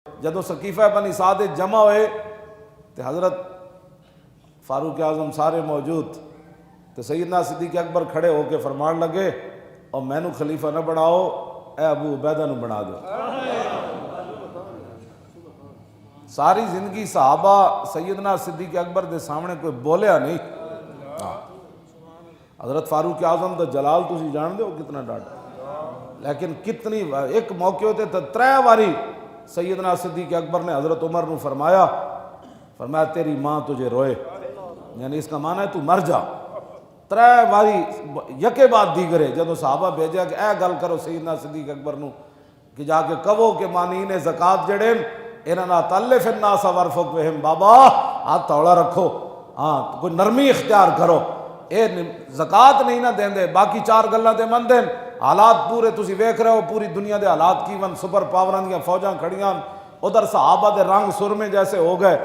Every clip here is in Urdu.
جدو سقیفہ بنی سعد جمع ہوئے تو حضرت فاروق اعظم سارے موجود تو سیدنا صدیق اکبر کھڑے ہو کے فرمان لگے اور میں نو خلیفہ نہ بناؤ، اے ابو عبیدہ نو بنا دو۔ ساری زندگی صحابہ سیدنا صدیق اکبر دے سامنے کوئی بولیا نہیں۔ حضرت فاروق اعظم دا جلال تسی جان دے ہو کتنا ڈاٹا، لیکن کتنی ایک موقع ہوتے تو 3 باری سیدنا صدیق اکبر نے حضرت عمر نو فرمایا تیری ماں تجھے روئے، یعنی اس کا معنی ہے تو مر جا۔ 3 باری یکے بعد دیگرے جدو صحابہ بھیجا کہ اے گل کرو سیدنا صدیق اکبر نو کہ جا کے کہو کہ مانین زکات جڑے انہاں تلف الناس ورفق بہم، بابا ہاتھ توڑا رکھو، ہاں کوئی نرمی اختیار کرو، اے زکات نہیں نہ دین دے، باقی 4 گلاں تے من دین۔ حالات پورے تسی ویکھ رہے ہو پوری دنیا دے حالات کی ون، سپر پاوراں دیاں فوجاں کھڑیاں، ادھر صحابہ دے رنگ سرمے جیسے ہو گئے،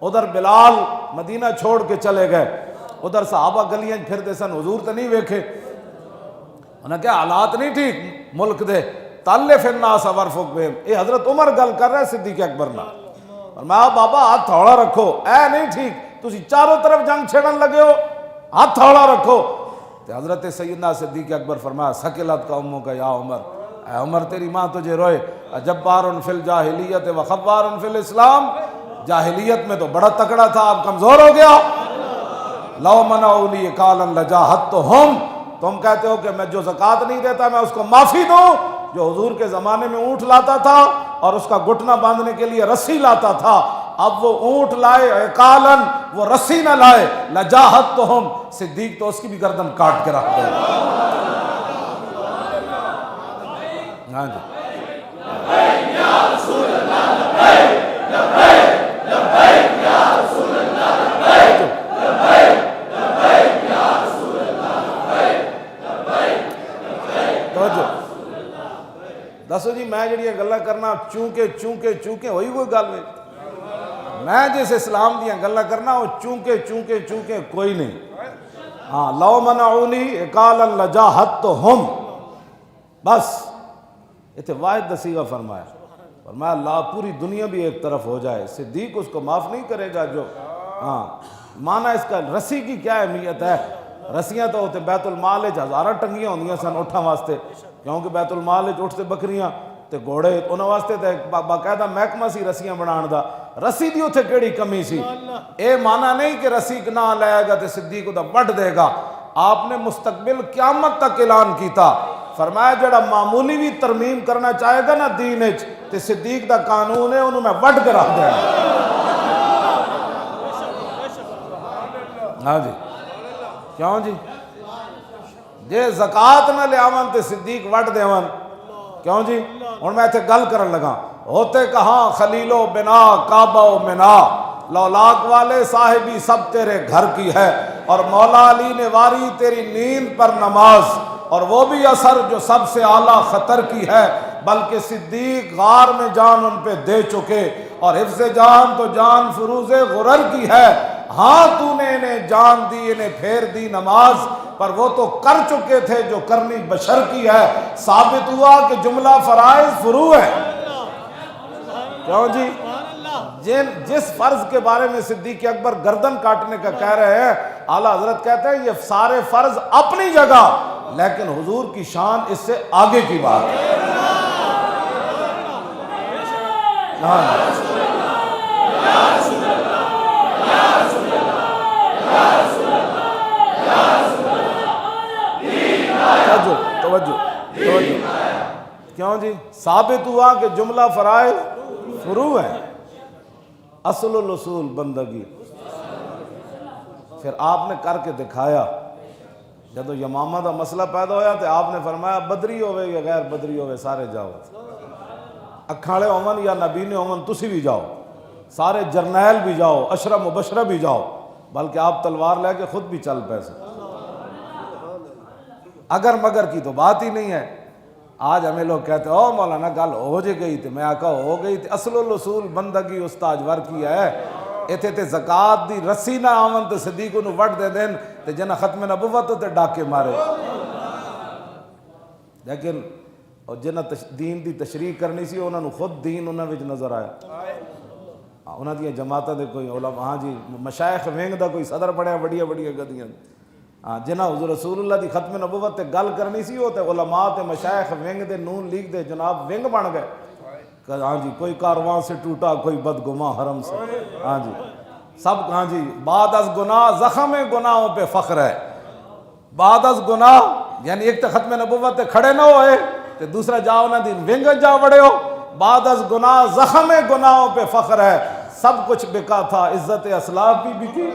ادھر بلال مدینہ چھوڑ کے چلے گئے، ادھر صحابہ گلیاں پھردے سن، حضور تے نہیں ویکھے۔ انہاں کہا حالات نہیں ٹھیک ملک دے، تلف الناس ورفق بہم۔ اے حضرت عمر گل کر رہے صدیق اکبر نہ، فرمایا بابا ہاتھ تھوڑا رکھو، اے نہیں ٹھیک، تسی چاروں طرف جنگ چھڑن لگے ہو، ہاتھ تھوڑا رکھو۔ تو حضرت سیدنا صدیق اکبر فرمایا سکلت کا اموں کا یا عمر، اے عمر تیری ماں تجھے روئے، جبار فی الجاہلیت و خبار فی الاسلام، جاہلیت میں تو بڑا تکڑا تھا، اب کمزور ہو گیا۔ لو منعونی قالا لجاہدتہم، تم کہتے ہو کہ میں جو زکوٰۃ نہیں دیتا میں اس کو معافی دوں، جو حضور کے زمانے میں اونٹ لاتا تھا اور اس کا گھٹنا باندھنے کے لیے رسی لاتا تھا، اب وہ اونٹ لائے عقالن، وہ رسی نہ لائے، لجاہدتہم، صدیق تو اس کی بھی گردن کاٹ کے رکھ دے۔ ہاں جی دسو جی میں جڑیاں گلاں کرنا چونکہ ہوئی کوئی گل نہیں، میں جس اسلام دیاں گلاں کرنا وہ چونکہ کوئی نہیں۔ ہاں لو منعونی قالا لجاہدتہم، بس اتنے واحد دسیغہ فرمایا اللہ پوری دنیا بھی ایک طرف ہو جائے، صدیق اس کو معاف نہیں کرے گا۔ جو ہاں معنی اس کا رسی کی کیا اہمیت ہے؟ رسیاں تو ہوتے بیت المال ہزاراں ٹنگیاں ہوندیاں سن اٹھاں واسطے، کیونکہ بیت المال اٹھ سے بکریاں تے گھوڑے انہاں واسطے تے باقاعدہ محکمہ سی رسیاں بنان دا، رسی دی اتھے کیڑی کمی سی؟ اے معنی نہیں کہ رسی نہ لائے گا تے صدیق دا وڈ دے گا۔ آپ نے مستقبل قیامت تک اعلان کیتا، فرمایا جڑا معمولی بھی ترمیم کرنا چاہے گا نا دین وچ تے صدیق دا قانون ہے انہوں میں وڈ کے رکھ دینا۔ ہاں جی کیوں جی جے زکات نہ لے آون تے صدیق وڈ دیون، کیوں جی؟ ہن میں اتنے گل کرن لگا، ہوتے کہاں خلیل و بنا کعبہ و منا، لولاک والے صاحبی سب تیرے گھر کی ہے، اور مولا علی نے واری تیری نیند پر نماز، اور وہ بھی اثر جو سب سے اعلیٰ خطر کی ہے، بلکہ صدیق غار میں جان ان پہ دے چکے، اور حفظ جان تو جان فروز غرر کی ہے۔ ہاں تو نے انہیں جان دی، انہیں پھیر دی نماز، پر وہ تو کر چکے تھے جو کرنی بشر کی ہے۔ ثابت ہوا کہ جملہ فرائض فروع ہے، کیوں جی؟ جس فرض کے بارے میں صدیق اکبر گردن کاٹنے کا کہہ رہے ہیں، اعلیٰ حضرت کہتے ہیں یہ سارے فرض اپنی جگہ، لیکن حضور کی شان اس سے آگے کی بات ہے۔ توجہ کیوں جی؟ ثابت ہوا کہ جملہ فرائض فروع ہے، اصل الاصول بندگی۔ پھر آپ نے کر کے دکھایا، جب یمامہ دا مسئلہ پیدا ہویا تو آپ نے فرمایا بدری ہوئے یا غیر بدری ہوئے سارے جاؤ، اکھاڑے ہومن یا نبی نے ہومن تسی بھی جاؤ، سارے جرنیل بھی جاؤ، عشرہ مبشرہ بھی جاؤ، بلکہ آپ تلوار لے کے خود بھی چل پیسے۔ اگر مگر کی تو بات ہی نہیں ہے۔ آج ہمیں لوگ کہتے ہیں او مولانا گل ہو جے گئی تھی، میں آکا ہو گئی تھی، اصل الاصول بندگی استاج ور کی ہے۔ ایتھے تے زکات دی رسی نہ آون تے صدیق نو وڈ دے دین تے جنہ ختم نبوت تے ڈاکے مارے، لیکن اور جنہاں دین دی تشریح کرنی سی انہوں نے خود دین انہوں وچ نظر آیا. انہوں دیا جماعتوں دے کوئی علماء ہاں جی مشائخ ونگ دا کوئی صدر پڑھیا بڑیاں بڑیاں گدیاں جنہاں حضور رسول اللہ دی ختم نبوت تے گل کرنی سی وہ تے علماء تے مشائخ ونگ دے نون لیگ دے جناب ونگ بن گئے. ہاں جی کوئی کارواں سے ٹوٹا کوئی بدگماں حرم سے. ہاں جی سب ہاں جی بعد از گناہ زخم گناہوں پہ فخر ہے. بعد از گناہ یعنی ایک تو ختم نبوت تے کھڑے نہ ہوئے تے دوسرا جا انہاں دی ونگ جا وڑے ہو. بعد از گناہ زخم گناہوں پہ فخر ہے. سب کچھ بکا تھا عزت اسلاف بھی بکی.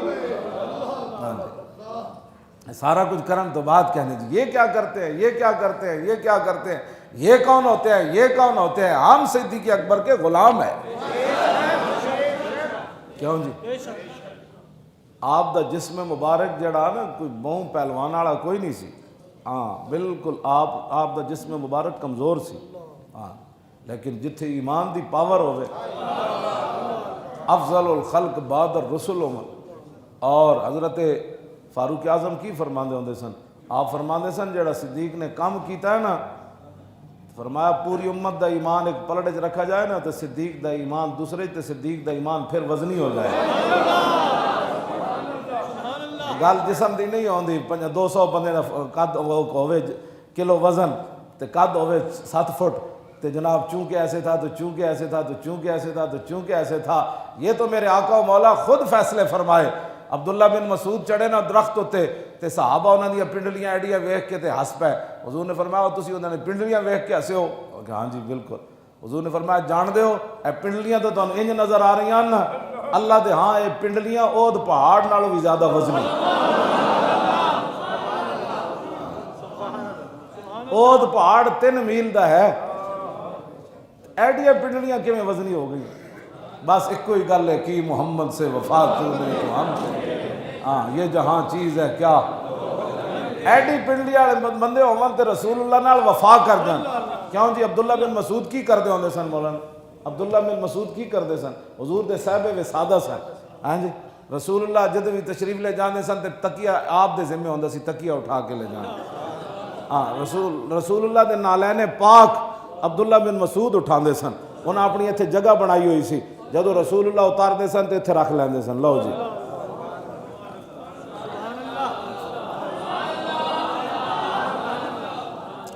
ہاں جی سارا کچھ کرن تو بات کہنے جی یہ کیا کرتے ہیں یہ کیا کرتے ہیں یہ کیا کرتے ہیں یہ کون ہوتے ہیں یہ کون ہوتے ہیں. ہم صدیق اکبر کے غلام ہیں. کیوں جی آپ دا جسم مبارک جڑا نا کوئی بہوں پہلوان والا کوئی نہیں سی. ہاں بالکل آپ دا جسم مبارک کمزور سی. ہاں لیکن جتھے ایمان دی پاور ہوئے افضل الخلق بعد الرسل عمر. اور حضرت فاروق اعظم کی فرماندے ہوندے سن آپ فرماندے سن جڑا صدیق نے کام کیتا ہے نا فرمایا پوری امت دا ایمان ایک پلڑ وچ رکھا جائے نا تو صدیق دا ایمان دوسرے تے صدیق دا ایمان پھر وزنی ہو جائے. گل جسم دی نہیں ہوندی 200 بندے دا قد ہوے کلو وزن تے قد ہوے 7 فٹ تے جناب چونکہ ایسے تھا تو چونکہ ایسے تھا تو چونکہ ایسے تھا تو چونکہ ایسے تھا. یہ تو میرے آقا و مولا خود فیصلے فرمائے. عبداللہ بن مسعود چڑھے نا درخت ہوتے تے صحابہ انہوں نے پنڈلیاں ایڈیاں ویکھ کے تے ہس پے. حضور نے فرمایا تسی انہوں نے پنڈلیاں ویکھ کے ہسے ہو. ہاں جی بالکل. حضور نے فرمایا جان دے ہو اے پنڈلیاں تو تانوں انج نظر آ رہی ہیں نا اللہ دے ہاں اے پنڈلیاں اود پہاڑ نالوں بھی زیادہ وزنی. اود پہاڑ 3 میل دا ہے. ایڈیاں پنڈلیاں کیویں وزنی ہو گئی. بس ایک کوئی گل ہے کہ محمد سے وفا تو ہم ہاں یہ جہاں چیز ہے کیا ایڈی پنڈلی والے بندے ہون تے رسول اللہ نال وفا کر دین. کیوں جی عبداللہ بن مسعود کی کردے ہوندے سن مولانا عبداللہ بن مسعود کی کردے سن حضور دے صاحب وسادہ سن. ہاں جی رسول اللہ جد بھی تشریف لے جاندے سن تے تکیہ آپ دے ذمہ ہوندا سی تکیہ اٹھا کے لے جانا. ہاں رسول اللہ دے نالین پاک عبداللہ بن مسعود اٹھاندے سن. انہاں اپنی ایتھے جگہ بنائی ہوئی سی جدو رسول اللہ اتار دے سن تے ایتھے رکھ لیندے سن. لو جی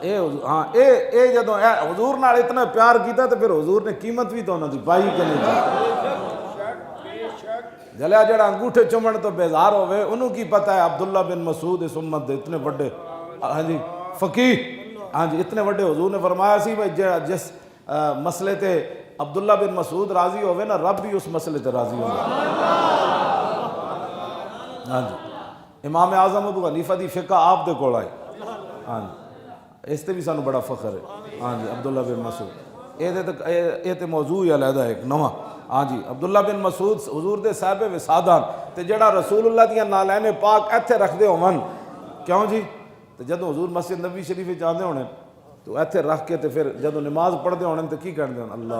اے جدو حضور نال اتنا پیار کیتا تے پھر حضور نے قیمت بھی تو انہاں دی پائی کہ نہیں پائی. جلیا جڑا انگوٹھے چومن تو بیزار ہوئے انہوں کی پتہ ہے عبداللہ بن مسعود اس امت دے اتنے بڑے ہاں جی فقیہ ہاں جی اتنے بڑے. حضور نے فرمایا سی بھائی جس مسئلے تے عبداللہ بن مسعود راضی ہوئے نا رب بھی اس مسئلے تے راضی ہوئے. ہاں جی امام اعظم ابو حنیفہ دی فقہ آپ دے کول آئی. ہاں جی اس تے بھی سانو بڑا فخر ہے. ہاں جی عبداللہ بن مسعود یہ تے موضوع ہی علیحدہ ایک نواں. ہاں جی عبداللہ بن مسعود حضور دے صاحب وسادان تے جڑا رسول اللہ دیاں نالین پاک ایتھے رکھ دے ہون. کیوں جی تے جدو حضور مسجد نبی شریف جاندے ہونے تو ایتھے رکھ کے تے پھر جدو نماز پڑھ دے ہونے تو کی کہندے ہون اللہ